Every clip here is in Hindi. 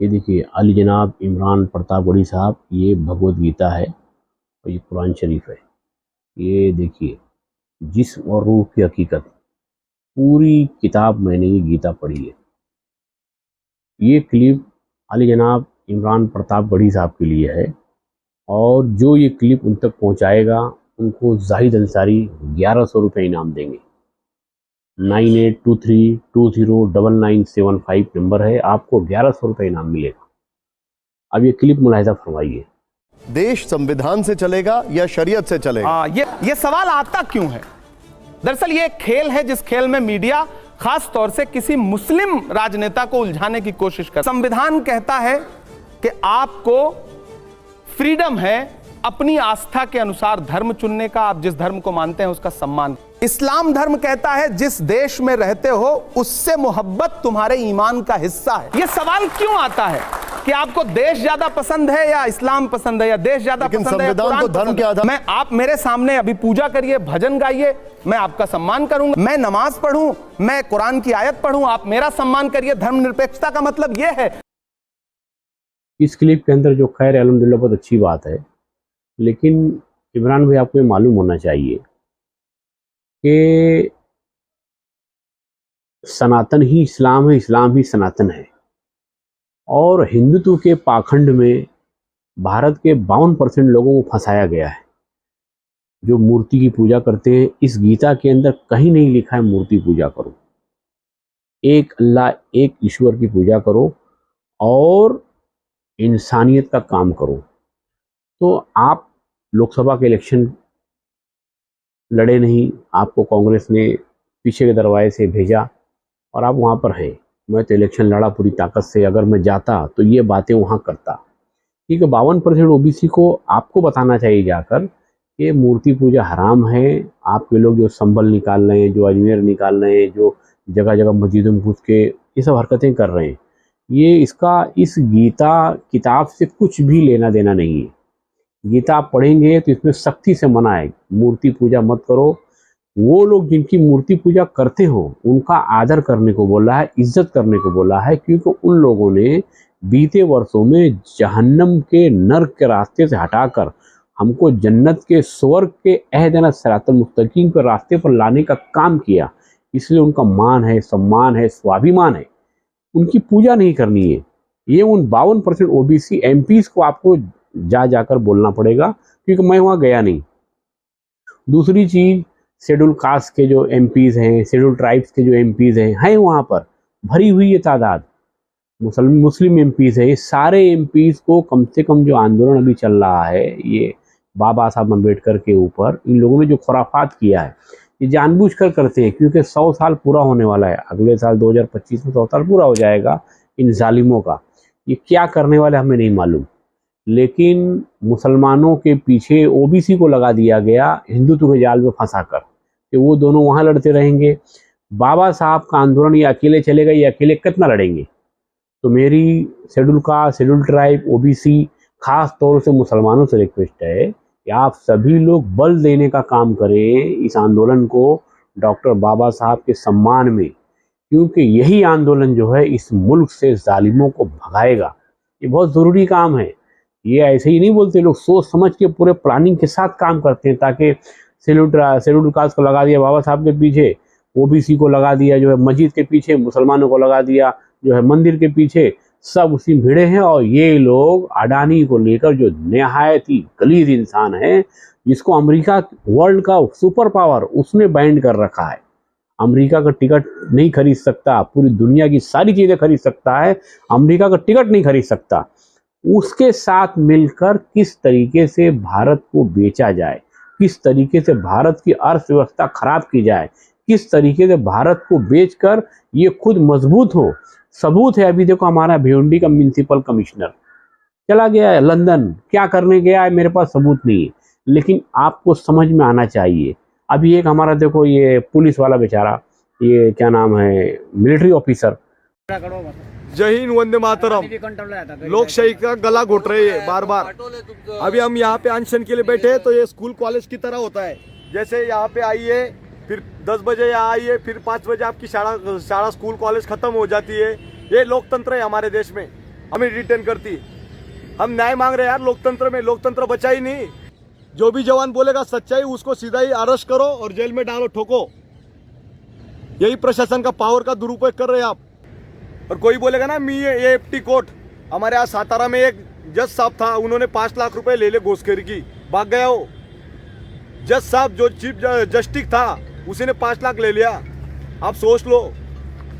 ये देखिए अली जनाब इमरान प्रतापगढ़ी साहब, ये भगवत गीता है और ये कुरान शरीफ है। ये देखिए जिस्म और रूह की हकीकत, पूरी किताब मैंने ये गीता पढ़ी है। ये क्लिप अली जनाब इमरान प्रतापगढ़ी साहब के लिए है और जो ये क्लिप उन तक पहुंचाएगा उनको जाहिद अंसारी 1100 रुपये इनाम देंगे। 9823209975 नंबर है, आपको 1100 रुपये इनाम मिलेगा। अब ये क्लिप मुलाहिजा फरमाइए। देश संविधान से चलेगा या शरीयत से चलेगा? ये सवाल आता क्यों है? दरअसल ये एक खेल है जिस खेल में मीडिया खास तौर से किसी मुस्लिम राजनेता को उलझाने की कोशिश कर। संविधान कहता है कि आपको फ्रीडम है अपनी आस्था के अनुसार धर्म चुनने का, आप जिस धर्म को मानते हैं उसका सम्मान। इस्लाम धर्म कहता है जिस देश में रहते हो उससे मोहब्बत तुम्हारे ईमान का हिस्सा है। यह सवाल क्यों आता है कि आपको देश ज्यादा पसंद है या इस्लाम पसंद है, या देश ज्यादा पसंद है या कुरान धर्म के आधार। मैं आप मेरे सामने अभी पूजा करिए, भजन गाइए, मैं आपका सम्मान करूंगा। मैं नमाज पढ़ूं, मैं कुरान की आयत पढ़ूं, आप मेरा सम्मान करिए। धर्मनिरपेक्षता का मतलब यह है। इस क्लिप के अंदर जो खैर अल्हम्दुलिल्लाह बहुत अच्छी बात है, लेकिन इमरान भाई आपको ये मालूम होना चाहिए कि सनातन ही इस्लाम है, इस्लाम ही सनातन है। और हिंदुत्व के पाखंड में भारत के 52% लोगों को फंसाया गया है जो मूर्ति की पूजा करते हैं। इस गीता के अंदर कहीं नहीं लिखा है मूर्ति पूजा करो, एक अल्लाह एक ईश्वर की पूजा करो और इंसानियत का काम करो। तो आप लोकसभा के इलेक्शन लड़े नहीं, आपको कांग्रेस ने पीछे के दरवाजे से भेजा और आप वहाँ पर हैं। मैं तो इलेक्शन लड़ा पूरी ताकत से, अगर मैं जाता तो ये बातें वहाँ करता। ठीक है, 52% ओबीसी को आपको बताना चाहिए जाकर कि मूर्ति पूजा हराम है। आपके लोग जो संभल निकाल रहे हैं, जो अजमेर निकाल रहे हैं, जो जगह जगह मस्जिदों में घुस के ये सब हरकतें कर रहे हैं, ये इसका इस गीता किताब से कुछ भी लेना देना नहीं है। गीता आप पढ़ेंगे तो इसमें सख्ती से मना है, मूर्ति पूजा मत करो। वो लोग जिनकी मूर्ति पूजा करते हो उनका आदर करने को बोला है, इज्जत करने को बोला है, क्योंकि उन लोगों ने बीते वर्षों में जहन्नम के नर्क के रास्ते से हटाकर हमको जन्नत के स्वर्ग के अहदना सिरातुल मुस्तकीम के रास्ते पर लाने का काम किया। इसलिए उनका मान है, सम्मान है, स्वाभिमान है। उनकी पूजा नहीं करनी है। ये उन 52% ओबीसी एमपीज को आपको जाकर बोलना पड़ेगा, क्योंकि मैं वहाँ गया नहीं। दूसरी चीज़, शेड्यूल कास्ट के जो एमपीज हैं, शेड्यूल ट्राइब्स के जो एमपीज हैं वहाँ पर भरी हुई है तादाद। मुस्लिम एमपीज है। ये सारे एमपीज को कम से कम जो आंदोलन अभी चल रहा है ये बाबा साहब अम्बेडकर के ऊपर, इन लोगों ने जो खुराफात किया है ये जानबूझकर करते हैं, क्योंकि 100 साल पूरा होने वाला है। अगले साल 2025 में 100 साल पूरा हो जाएगा इन जालिमों का। ये क्या करने वाले हमें नहीं मालूम, लेकिन मुसलमानों के पीछे ओबीसी को लगा दिया गया हिंदुत्व के जाल में फंसाकर कि वो दोनों वहाँ लड़ते रहेंगे। बाबा साहब का आंदोलन ये अकेले चलेगा, ये अकेले कितना लड़ेंगे। तो मेरी schedule caste, schedule tribe, OBC, खास तौर से मुसलमानों से रिक्वेस्ट है कि आप सभी लोग बल देने का काम करें इस आंदोलन को डॉक्टर बाबा साहब के सम्मान में, क्योंकि यही आंदोलन जो है इस मुल्क से जालिमों को भगाएगा। ये बहुत ज़रूरी काम है। ये ऐसे ही नहीं बोलते लोग, सोच समझ के पूरे प्लानिंग के साथ काम करते हैं, ताकि शेड्यूल कास्ट को लगा दिया बाबा साहब के पीछे, ओबीसी को लगा दिया जो है मस्जिद के पीछे, मुसलमानों को लगा दिया जो है मंदिर के पीछे, सब उसी में भिड़े हैं। और ये लोग अडानी को लेकर जो नहायत ही गलीज इंसान है, जिसको अमेरिका वर्ल्ड का सुपर पावर उसने बैंड कर रखा है। अमेरिका का टिकट नहीं खरीद सकता, पूरी दुनिया की सारी चीज़ें खरीद सकता है, अमेरिका का टिकट नहीं खरीद सकता। उसके साथ मिलकर किस तरीके से भारत को बेचा जाए, किस तरीके से भारत की अर्थव्यवस्था खराब की जाए, किस तरीके से भारत को बेचकर ये खुद मजबूत हो। सबूत है, अभी देखो हमारा भिवंडी का म्युनिसिपल कमिश्नर चला गया है लंदन, क्या करने गया है मेरे पास सबूत नहीं है, लेकिन आपको समझ में आना चाहिए। अभी एक हमारा देखो ये पुलिस वाला बेचारा, ये क्या नाम है, मिलिट्री ऑफिसर। जय हिंद, वंदे मातरम। लोकशाही का गला घोट रहे हैं बार बार। अभी हम यहाँ पे अनशन के लिए बैठे हैं, तो ये स्कूल कॉलेज की तरह होता है। जैसे यहाँ पे आइए, फिर 10 बजे यहाँ आइए, फिर 5 बजे आपकी शाला स्कूल कॉलेज खत्म हो जाती है। ये लोकतंत्र है हमारे देश में। हमें डिटेन करती। हम न्याय मांग रहे हैं यार, लोकतंत्र में, लोकतंत्र बचा ही नहीं। जो भी जवान बोलेगा सच्चाई, उसको सीधा ही अरेस्ट करो और जेल में डालो, ठोको। यही प्रशासन का पावर का दुरुपयोग कर रहे हैं आप। और कोई बोलेगा ना मी ये एफटी कोर्ट, हमारे यहाँ सातारा में एक जज साहब था, उन्होंने 5 लाख रुपए ले घूसखोरी की, भाग गया वो जज साहब। जो चीफ जस्टिस था उसी ने 5 लाख ले लिया। आप सोच लो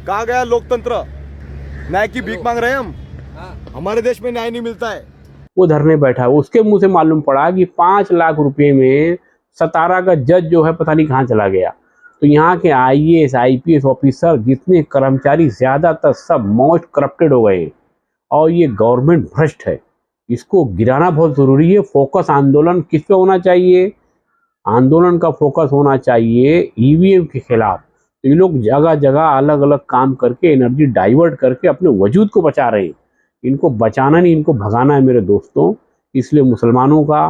कहाँ गया लोकतंत्र। न्याय की भीख मांग रहे हैं हम, हमारे देश में न्याय नहीं मिलता है। वो धरने बैठा, उसके मुंह से मालूम पड़ा कि 5 लाख रुपए में सतारा का जज जो है पता नहीं कहाँ चला गया। तो यहाँ के IAS IPS ऑफिसर जितने कर्मचारी ज्यादातर सब मोस्ट करप्टेड हो गए और ये गवर्नमेंट भ्रष्ट है। इसको गिराना बहुत जरूरी है। फोकस आंदोलन किस पे होना चाहिए? आंदोलन का फोकस होना चाहिए EVM के खिलाफ। तो ये लोग जगह जगह अलग अलग काम करके एनर्जी डाइवर्ट करके अपने वजूद को बचा रहे हैं। इनको बचाना नहीं, इनको भगाना है मेरे दोस्तों। इसलिए मुसलमानों का,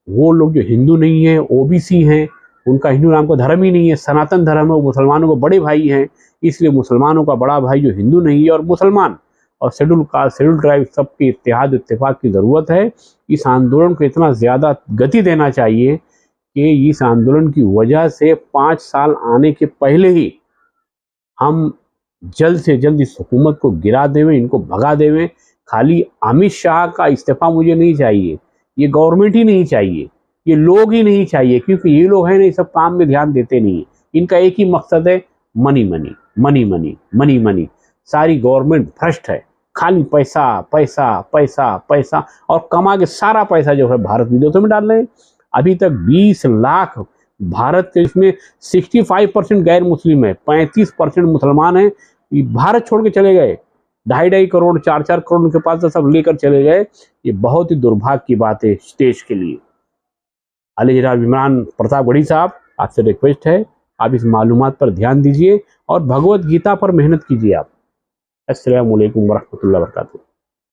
वो लोग जो हिंदू नहीं है, OBC हैं, उनका हिंदू नाम का धर्म ही नहीं है, सनातन धर्म है, वो मुसलमानों के बड़े भाई हैं। इसलिए मुसलमानों का बड़ा भाई जो हिंदू नहीं है और मुसलमान और शेड्यूल कास्ट, शेड्यूल ट्राइब, सबके इत्तेहाद इत्तेफाक की ज़रूरत है। इस आंदोलन को इतना ज़्यादा गति देना चाहिए कि इस आंदोलन की वजह से 5 साल आने के पहले ही हम जल्द से जल्द इस हुकूमत को गिरा देवें, इनको भगा देवें। खाली अमित शाह का इस्तीफा मुझे नहीं चाहिए, ये गवर्नमेंट ही नहीं चाहिए, ये लोग ही नहीं चाहिए, क्योंकि ये लोग हैं ना, सब काम में ध्यान देते नहीं है। इनका एक ही मकसद है, money money money money money money. सारी गवर्नमेंट भ्रष्ट है, खाली पैसा पैसा पैसा पैसा, और कमा के सारा पैसा जो है भारत विदेशों में डाल रहे हैं। अभी तक 20 लाख भारत के, इसमें 65% गैर मुस्लिम है, 35% मुसलमान हैं। ये भारत छोड़ के चले गए, 2.5 करोड़ 4 करोड़ के पास तो सब लेकर चले गए। ये बहुत ही दुर्भाग्य की बात है इस देश के लिए। अली जनाब इमरान प्रतापगढ़ी साहब, आपसे रिक्वेस्ट है आप इस मालूमात पर ध्यान दीजिए और भगवत गीता पर मेहनत कीजिए आप। अस्सलामु अलैकुम वरहमतुल्लाहि वबरकातुहू।